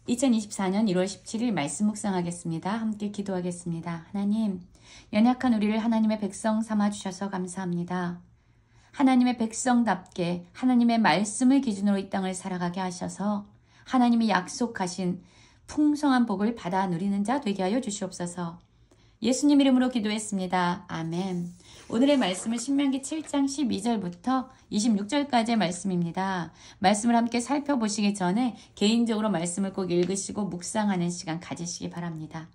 2024년 1월 17일 말씀 묵상하겠습니다. 함께 기도하겠습니다. 하나님, 연약한 우리를 하나님의 백성 삼아주셔서 감사합니다. 하나님의 백성답게 하나님의 말씀을 기준으로 이 땅을 살아가게 하셔서 하나님이 약속하신 풍성한 복을 받아 누리는 자 되게 하여 주시옵소서. 예수님 이름으로 기도했습니다. 아멘. 오늘의 말씀은 신명기 7장 12절부터 26절까지의 말씀입니다. 말씀을 함께 살펴보시기 전에 개인적으로 말씀을 꼭 읽으시고 묵상하는 시간 가지시기 바랍니다.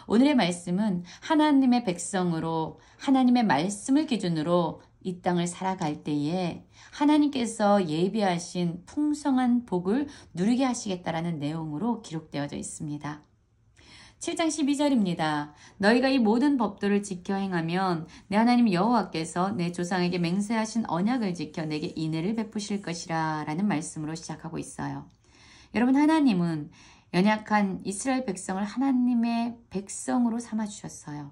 오늘의 말씀은 하나님의 백성으로 하나님의 말씀을 기준으로 이 땅을 살아갈 때에 하나님께서 예비하신 풍성한 복을 누리게 하시겠다라는 내용으로 기록되어져 있습니다. 7장 12절입니다. 너희가 이 모든 법도를 지켜 행하면 내 하나님 여호와께서 내 조상에게 맹세하신 언약을 지켜 내게 인애를 베푸실 것이라 라는 말씀으로 시작하고 있어요. 여러분, 하나님은 연약한 이스라엘 백성을 하나님의 백성으로 삼아주셨어요.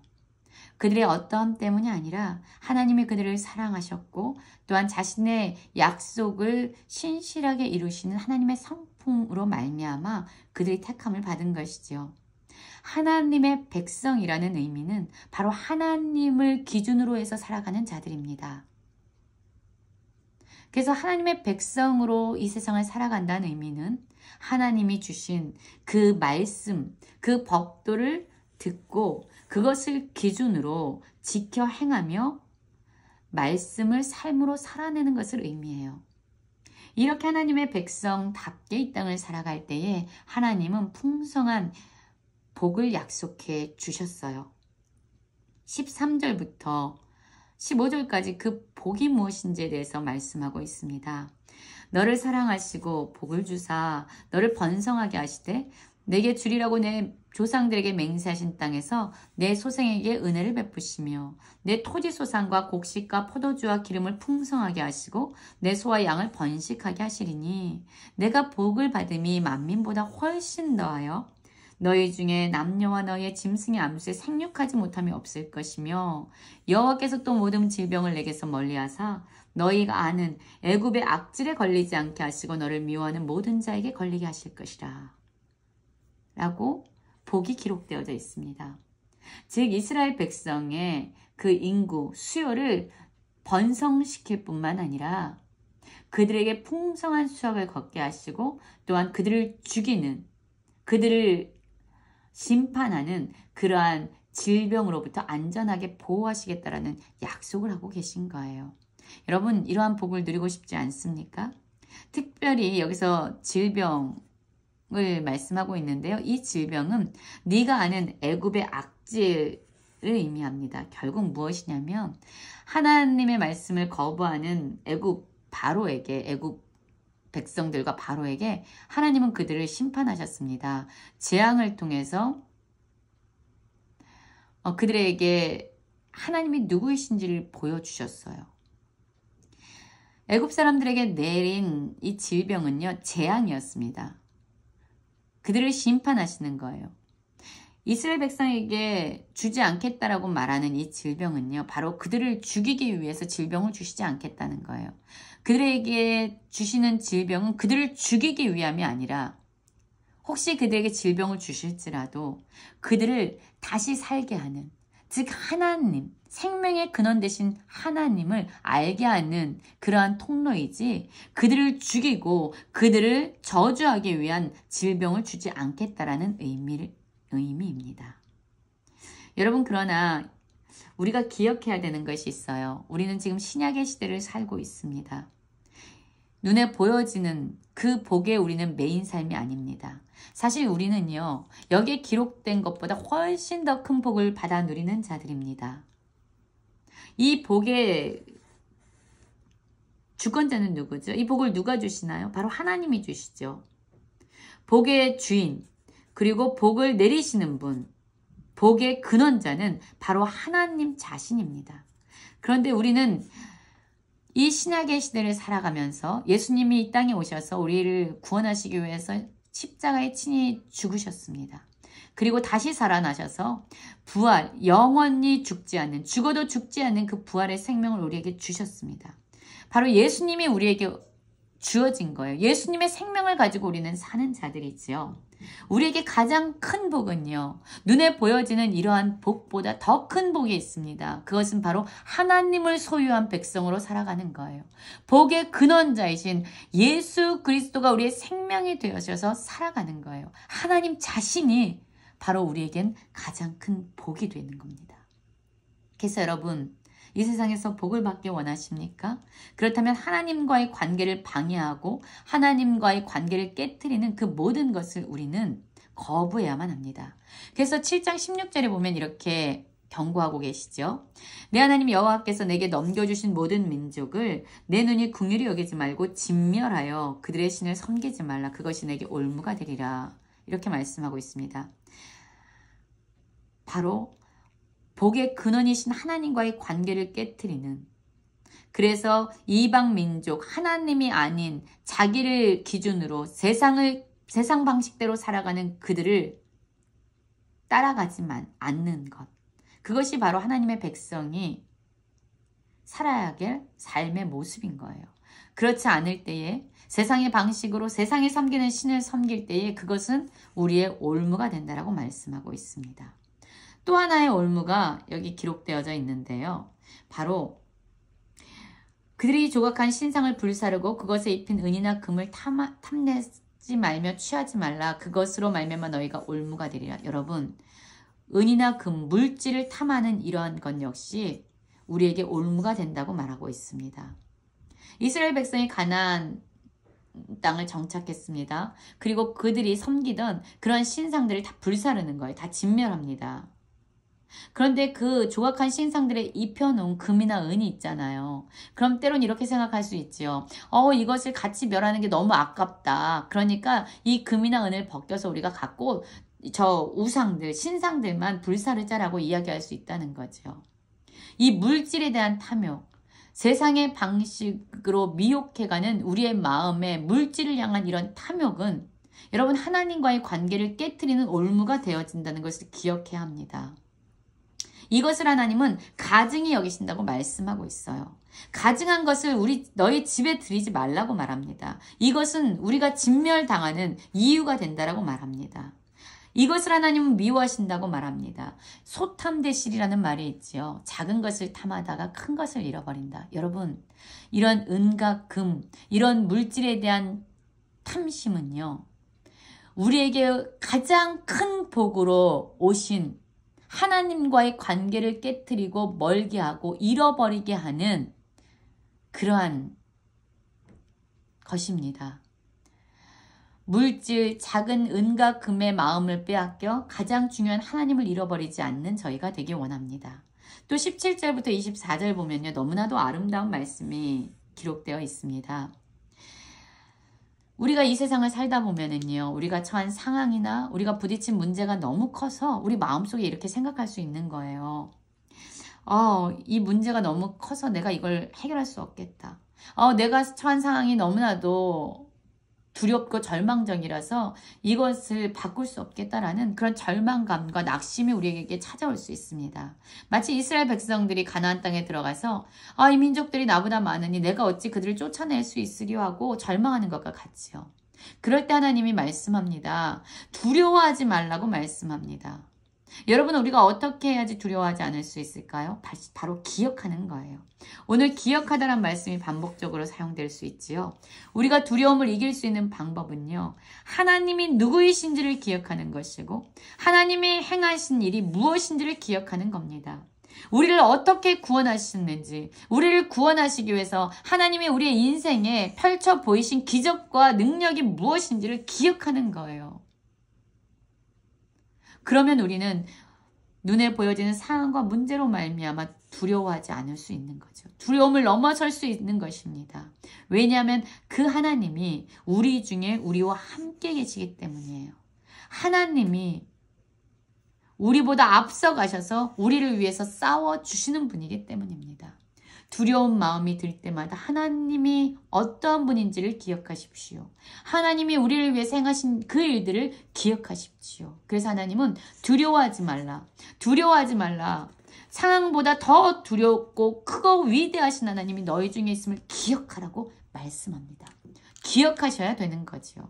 그들의 어떠함 때문이 아니라 하나님이 그들을 사랑하셨고 또한 자신의 약속을 신실하게 이루시는 하나님의 성품으로 말미암아 그들이 택함을 받은 것이죠. 하나님의 백성이라는 의미는 바로 하나님을 기준으로 해서 살아가는 자들입니다. 그래서 하나님의 백성으로 이 세상을 살아간다는 의미는 하나님이 주신 그 말씀, 그 법도를 듣고 그것을 기준으로 지켜 행하며 말씀을 삶으로 살아내는 것을 의미해요. 이렇게 하나님의 백성답게 이 땅을 살아갈 때에 하나님은 풍성한 복을 약속해 주셨어요. 13절부터 15절까지 그 복이 무엇인지에 대해서 말씀하고 있습니다. 너를 사랑하시고 복을 주사 너를 번성하게 하시되 내게 주리라고 내 조상들에게 맹세하신 땅에서 내 소생에게 은혜를 베푸시며 내 토지 소산과 곡식과 포도주와 기름을 풍성하게 하시고 내 소와 양을 번식하게 하시리니 내가 복을 받음이 만민보다 훨씬 더하여 너희 중에 남녀와 너희의 짐승의 암수에 생육하지 못함이 없을 것이며 여호와께서 또 모든 질병을 내게서 멀리하사 너희가 아는 애굽의 악질에 걸리지 않게 하시고 너를 미워하는 모든 자에게 걸리게 하실 것이라 라고 복이 기록되어져 있습니다. 즉 이스라엘 백성의 그 인구, 수요를 번성시킬 뿐만 아니라 그들에게 풍성한 수확을 걷게 하시고 또한 그들을 죽이는, 그들을 심판하는 그러한 질병으로부터 안전하게 보호하시겠다라는 약속을 하고 계신 거예요. 여러분, 이러한 복을 누리고 싶지 않습니까? 특별히 여기서 질병을 말씀하고 있는데요. 이 질병은 네가 아는 애굽의 악질을 의미합니다. 결국 무엇이냐면 하나님의 말씀을 거부하는 애굽 바로에게, 애굽 백성들과 바로에게 하나님은 그들을 심판하셨습니다. 재앙을 통해서 그들에게 하나님이 누구이신지를 보여주셨어요. 애굽 사람들에게 내린 이 질병은요, 재앙이었습니다. 그들을 심판하시는 거예요. 이스라엘 백성에게 주지 않겠다라고 말하는 이 질병은요, 바로 그들을 죽이기 위해서 질병을 주시지 않겠다는 거예요. 그들에게 주시는 질병은 그들을 죽이기 위함이 아니라 혹시 그들에게 질병을 주실지라도 그들을 다시 살게 하는, 즉 하나님, 생명의 근원 되신 하나님을 알게 하는 그러한 통로이지 그들을 죽이고 그들을 저주하기 위한 질병을 주지 않겠다라는 의미입니다. 여러분, 그러나 우리가 기억해야 되는 것이 있어요. 우리는 지금 신약의 시대를 살고 있습니다. 눈에 보여지는 그 복에 우리는 메인 삶이 아닙니다. 사실 우리는요, 여기에 기록된 것보다 훨씬 더 큰 복을 받아 누리는 자들입니다. 이 복의 주권자는 누구죠? 이 복을 누가 주시나요? 바로 하나님이 주시죠. 복의 주인, 그리고 복을 내리시는 분, 복의 근원자는 바로 하나님 자신입니다. 그런데 우리는 이 신약의 시대를 살아가면서 예수님이 이 땅에 오셔서 우리를 구원하시기 위해서 십자가에 친히 죽으셨습니다. 그리고 다시 살아나셔서 부활, 영원히 죽지 않는, 죽어도 죽지 않는 그 부활의 생명을 우리에게 주셨습니다. 바로 예수님이 우리에게 주어진 거예요. 예수님의 생명을 가지고 우리는 사는 자들이지요. 우리에게 가장 큰 복은요, 눈에 보여지는 이러한 복보다 더 큰 복이 있습니다. 그것은 바로 하나님을 소유한 백성으로 살아가는 거예요. 복의 근원자이신 예수 그리스도가 우리의 생명이 되어셔서 살아가는 거예요. 하나님 자신이 바로 우리에겐 가장 큰 복이 되는 겁니다. 그래서 여러분, 이 세상에서 복을 받기 원하십니까? 그렇다면 하나님과의 관계를 방해하고 하나님과의 관계를 깨트리는 그 모든 것을 우리는 거부해야만 합니다. 그래서 7장 16절에 보면 이렇게 경고하고 계시죠. 내 하나님 여호와께서 내게 넘겨주신 모든 민족을 내 눈이 긍휼히 여기지 말고 진멸하여 그들의 신을 섬기지 말라. 그것이 내게 올무가 되리라. 이렇게 말씀하고 있습니다. 바로 복의 근원이신 하나님과의 관계를 깨트리는, 그래서 이방 민족, 하나님이 아닌 자기를 기준으로 세상 방식대로 살아가는 그들을 따라가지만 않는 것, 그것이 바로 하나님의 백성이 살아야 할 삶의 모습인 거예요. 그렇지 않을 때에 세상의 방식으로 세상에 섬기는 신을 섬길 때에 그것은 우리의 올무가 된다라고 말씀하고 있습니다. 또 하나의 올무가 여기 기록되어져 있는데요. 바로 그들이 조각한 신상을 불사르고 그것에 입힌 은이나 금을 탐내지 말며 취하지 말라. 그것으로 말미암아 너희가 올무가 되리라. 여러분, 은이나 금, 물질을 탐하는 이러한 것 역시 우리에게 올무가 된다고 말하고 있습니다. 이스라엘 백성이 가나안 땅을 정착했습니다. 그리고 그들이 섬기던 그런 신상들을 다 불사르는 거예요. 다 진멸합니다. 그런데 그 조각한 신상들에 입혀놓은 금이나 은이 있잖아요. 그럼 때론 이렇게 생각할 수 있지요. 이것을 같이 멸하는 게 너무 아깝다. 그러니까 이 금이나 은을 벗겨서 우리가 갖고 저 우상들, 신상들만 불사르자라고 이야기할 수 있다는 거죠. 이 물질에 대한 탐욕, 세상의 방식으로 미혹해가는 우리의 마음에 물질을 향한 이런 탐욕은 여러분 하나님과의 관계를 깨트리는 올무가 되어진다는 것을 기억해야 합니다. 이것을 하나님은 가증히 여기신다고 말씀하고 있어요. 가증한 것을 너희 집에 들이지 말라고 말합니다. 이것은 우리가 진멸당하는 이유가 된다라고 말합니다. 이것을 하나님은 미워하신다고 말합니다. 소탐대실이라는 말이 있지요. 작은 것을 탐하다가 큰 것을 잃어버린다. 여러분, 이런 은과 금, 이런 물질에 대한 탐심은요, 우리에게 가장 큰 복으로 오신 하나님과의 관계를 깨트리고 멀게 하고 잃어버리게 하는 그러한 것입니다. 물질, 작은 은과 금의 마음을 빼앗겨 가장 중요한 하나님을 잃어버리지 않는 저희가 되기 원합니다. 또 17절부터 24절 보면요, 너무나도 아름다운 말씀이 기록되어 있습니다. 우리가 이 세상을 살다 보면은요, 우리가 처한 상황이나 우리가 부딪힌 문제가 너무 커서 우리 마음속에 이렇게 생각할 수 있는 거예요. 이 문제가 너무 커서 내가 이걸 해결할 수 없겠다. 내가 처한 상황이 너무나도 두렵고 절망적이라서 이것을 바꿀 수 없겠다라는 그런 절망감과 낙심이 우리에게 찾아올 수 있습니다. 마치 이스라엘 백성들이 가나안 땅에 들어가서 이 민족들이 나보다 많으니 내가 어찌 그들을 쫓아낼 수 있으려 하고 절망하는 것과 같지요. 그럴 때 하나님이 말씀합니다. 두려워하지 말라고 말씀합니다. 여러분, 우리가 어떻게 해야지 두려워하지 않을 수 있을까요? 바로 기억하는 거예요. 오늘 기억하다란 말씀이 반복적으로 사용될 수 있지요. 우리가 두려움을 이길 수 있는 방법은요, 하나님이 누구이신지를 기억하는 것이고 하나님이 행하신 일이 무엇인지를 기억하는 겁니다. 우리를 어떻게 구원하셨는지, 우리를 구원하시기 위해서 하나님이 우리의 인생에 펼쳐 보이신 기적과 능력이 무엇인지를 기억하는 거예요. 그러면 우리는 눈에 보여지는 상황과 문제로 말미암아 두려워하지 않을 수 있는 거죠. 두려움을 넘어설 수 있는 것입니다. 왜냐하면 그 하나님이 우리 중에 우리와 함께 계시기 때문이에요. 하나님이 우리보다 앞서 가셔서 우리를 위해서 싸워주시는 분이기 때문입니다. 두려운 마음이 들 때마다 하나님이 어떠한 분인지를 기억하십시오. 하나님이 우리를 위해서 행하신 그 일들을 기억하십시오. 그래서 하나님은 두려워하지 말라. 두려워하지 말라. 상황보다 더 두렵고 크고 위대하신 하나님이 너희 중에 있음을 기억하라고 말씀합니다. 기억하셔야 되는 거죠.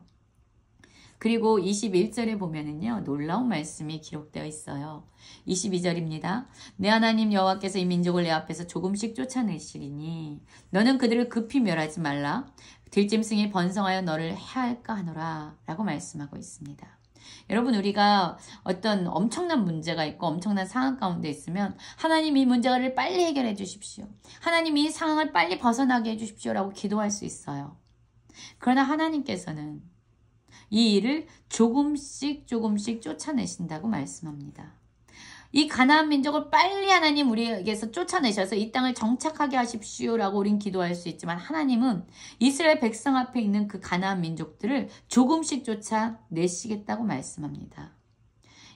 그리고 21절에 보면은요, 놀라운 말씀이 기록되어 있어요. 22절입니다. 내 하나님 여호와께서 이 민족을 내 앞에서 조금씩 쫓아내시리니 너는 그들을 급히 멸하지 말라. 들짐승이 번성하여 너를 해할까 하노라 라고 말씀하고 있습니다. 여러분, 우리가 어떤 엄청난 문제가 있고 엄청난 상황 가운데 있으면 하나님 이 문제를 빨리 해결해 주십시오. 하나님 이 상황을 빨리 벗어나게 해 주십시오 라고 기도할 수 있어요. 그러나 하나님께서는 이 일을 조금씩 쫓아내신다고 말씀합니다. 이 가나안 민족을 빨리 하나님 우리에게서 쫓아내셔서 이 땅을 정착하게 하십시오라고 우린 기도할 수 있지만 하나님은 이스라엘 백성 앞에 있는 그 가나안 민족들을 조금씩 쫓아내시겠다고 말씀합니다.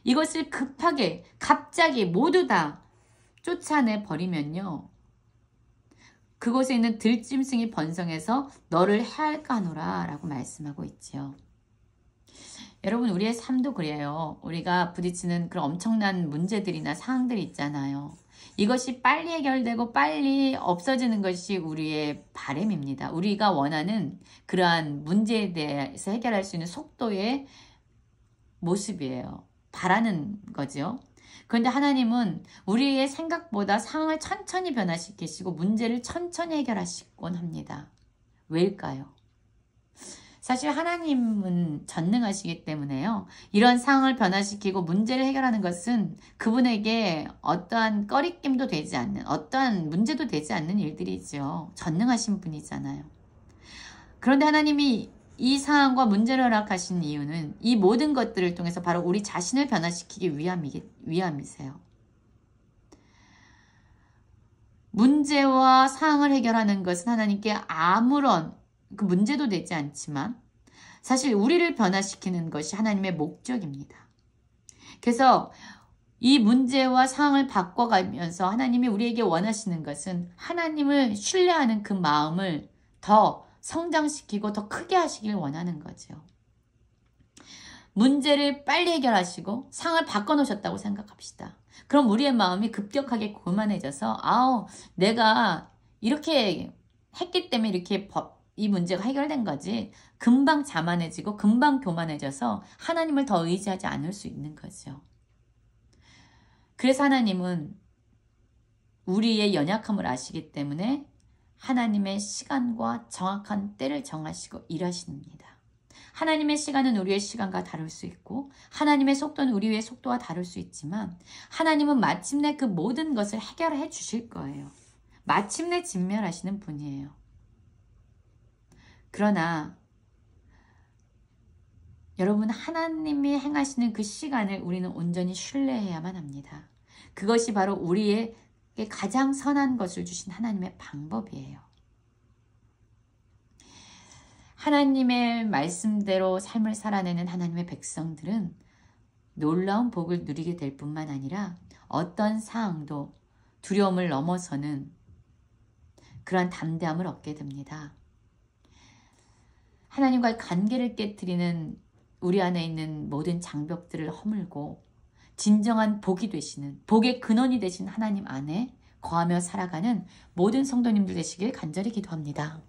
이것을 급하게 갑자기 모두 다 쫓아내 버리면요, 그곳에 있는 들짐승이 번성해서 너를 해할까 하노라 라고 말씀하고 있지요. 여러분, 우리의 삶도 그래요. 우리가 부딪히는 그런 엄청난 문제들이나 상황들이 있잖아요. 이것이 빨리 해결되고 빨리 없어지는 것이 우리의 바람입니다. 우리가 원하는 그러한 문제에 대해서 해결할 수 있는 속도의 모습이에요. 바라는 거죠. 그런데 하나님은 우리의 생각보다 상황을 천천히 변화시키시고 문제를 천천히 해결하시곤 합니다. 왜일까요? 사실 하나님은 전능하시기 때문에요. 이런 상황을 변화시키고 문제를 해결하는 것은 그분에게 어떠한 꺼리낌도 되지 않는, 어떠한 문제도 되지 않는 일들이죠. 전능하신 분이잖아요. 그런데 하나님이 이 상황과 문제를 허락하신 이유는 이 모든 것들을 통해서 바로 우리 자신을 변화시키기 위함이세요. 문제와 상황을 해결하는 것은 하나님께 아무런 그 문제도 되지 않지만 사실 우리를 변화시키는 것이 하나님의 목적입니다. 그래서 이 문제와 상황을 바꿔가면서 하나님이 우리에게 원하시는 것은 하나님을 신뢰하는 그 마음을 더 성장시키고 더 크게 하시길 원하는 거죠. 문제를 빨리 해결하시고 상황을 바꿔놓으셨다고 생각합시다. 그럼 우리의 마음이 급격하게 교만해져서 내가 이렇게 했기 때문에 이렇게 이 문제가 해결된 거지, 금방 자만해지고 금방 교만해져서 하나님을 더 의지하지 않을 수 있는 거죠. 그래서 하나님은 우리의 연약함을 아시기 때문에 하나님의 시간과 정확한 때를 정하시고 일하십니다. 하나님의 시간은 우리의 시간과 다를 수 있고 하나님의 속도는 우리의 속도와 다를 수 있지만 하나님은 마침내 그 모든 것을 해결해 주실 거예요. 마침내 진멸하시는 분이에요. 그러나 여러분, 하나님이 행하시는 그 시간을 우리는 온전히 신뢰해야만 합니다. 그것이 바로 우리에게 가장 선한 것을 주신 하나님의 방법이에요. 하나님의 말씀대로 삶을 살아내는 하나님의 백성들은 놀라운 복을 누리게 될 뿐만 아니라 어떤 상황도 두려움을 넘어서는 그러한 담대함을 얻게 됩니다. 하나님과의 관계를 깨트리는 우리 안에 있는 모든 장벽들을 허물고 진정한 복이 되시는, 복의 근원이 되신 하나님 안에 거하며 살아가는 모든 성도님들 되시길 간절히 기도합니다.